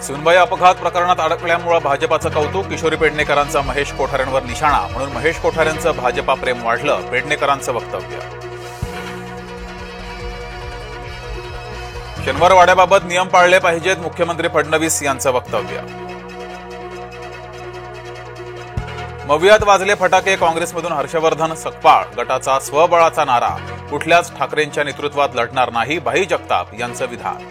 सुनबाई अपघात प्रकरणात अडकल्यामुळे भाजपाचं कौतुक. किशोरी पेडणेकरांचा महेश कोठारेंवर निशाणा. म्हणून महेश कोठारेंचं भाजपा प्रेम वाढलं, पेडणेकरांचं वक्तव्य. शनिवार वाड्याबाबत नियम पाळले पाहिजेत, मुख्यमंत्री फडणवीस यांचं वक्तव्य. मवियात वाजले फटाके. काँग्रेसमधून हर्षवर्धन सकपाळ. गटाचा स्वबळाचा नारा. कुठल्याच ठाकरेंच्या नेतृत्वात लढणार नाही, भाई जगताप यांचं विधान.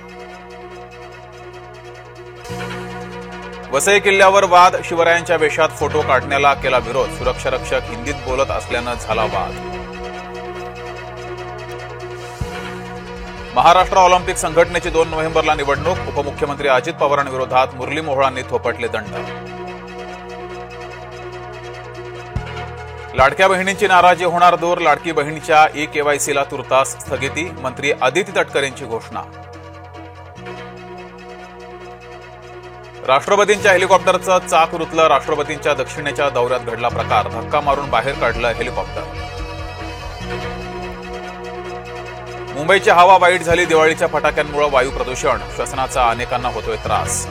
वसई किल्ल्यावर वाद. शिवरायांच्या वेशात फोटो काढण्याला केला विरोध. सुरक्षा रक्षक हिंदीत बोलत असल्यानं झाला वाद. महाराष्ट्र ऑलिम्पिक संघटनेची 2 नोव्हेंबरला निवडणूक. उपमुख्यमंत्री अजित पवारांविरोधात मुरली मोहोळांनी थोपटले दंड. लाडक्या बहिणींची नाराजी होणार दूर. लाडकी बहिणीच्या ई-केवायसीला तुर्तास स्थगिती. मंत्री अदिती तटकरेंची घोषणा. राष्ट्रपतींच्या हेलिकॉप्टरचं चाक रुतलं. राष्ट्रपतींच्या दक्षिणेच्या दौऱ्यात घडला प्रकार. धक्का मारून बाहेर काढलं हेलिकॉप्टर. मुंबईची हवा वाईट झाली. दिवाळीच्या फटाक्यांमुळे वायू प्रदूषण. श्वसनाचा अनेकांना होतोय त्रास.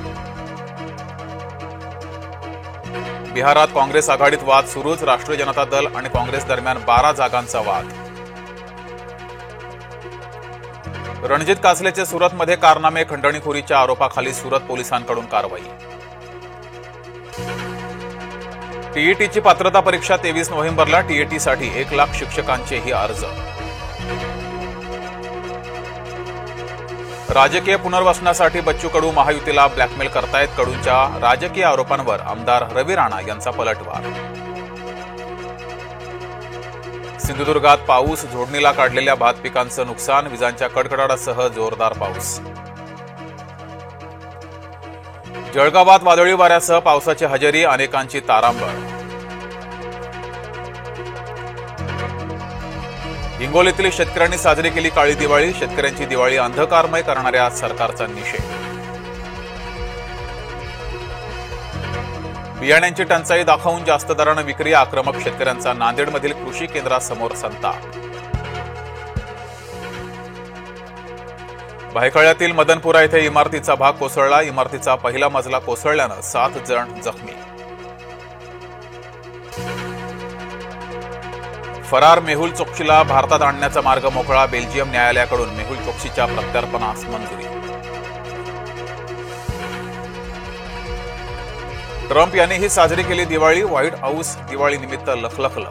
बिहारात काँग्रेस आघाडीत वाद सुरूच. राष्ट्रीय जनता दल आणि काँग्रेस दरम्यान 12 जागांचा वाद. रणजित कासलेचे सुरतमध्ये कारनामे. खंडणीखोरीच्या आरोपाखाली सुरत पोलिसांकडून कारवाई. टीईटीची पात्रता परीक्षा 23 नोव्हेंबरला. टीईटीसाठी 1 लाख शिक्षकांचेही अर्ज. राजकीय पुनर्वसनासाठी बच्चू कडू महायुतीला ब्लॅकमेल करतायत. कडूंच्या राजकीय आरोपांवर आमदार रवी राणा यांचा पलटवार. सिंधुदुर्गात पाऊस. झोडणीला काढलेल्या भात पिकांचं नुकसान. विजांच्या कडकडाटासह जोरदार पाऊस. जळगावात वादळी वाऱ्यासह पावसाची हजेरी. अनेकांची तारांबळ. हिंगोलीतील शेतकऱ्यांनी साजरी केली काळी दिवाळी. शेतकऱ्यांची दिवाळी अंधकारमय करणाऱ्या सरकारचा निषेध. बियाण्यांची टंचाई दाखवून जास्त दरानं विक्री. आक्रमक शेतकऱ्यांचा नांदेडमधील कृषी केंद्रासमोर संताप. भायखळ्यातील मदनपुरा येथे इमारतीचा भाग कोसळला. इमारतीचा पहिला मजला कोसळल्यानं 7 जण जखमी. फरार मेहुल चोक्सीला भारतात आणण्याचा मार्ग मोकळा. बेल्जियम न्यायालयाकडून मेहुल चोक्सीच्या प्रत्यार्पणास मंजुरी. ट्रम्प यांनीही साजरी केली दिवाळी. व्हाईट हाऊस दिवाळीनिमित्त लखलखलं.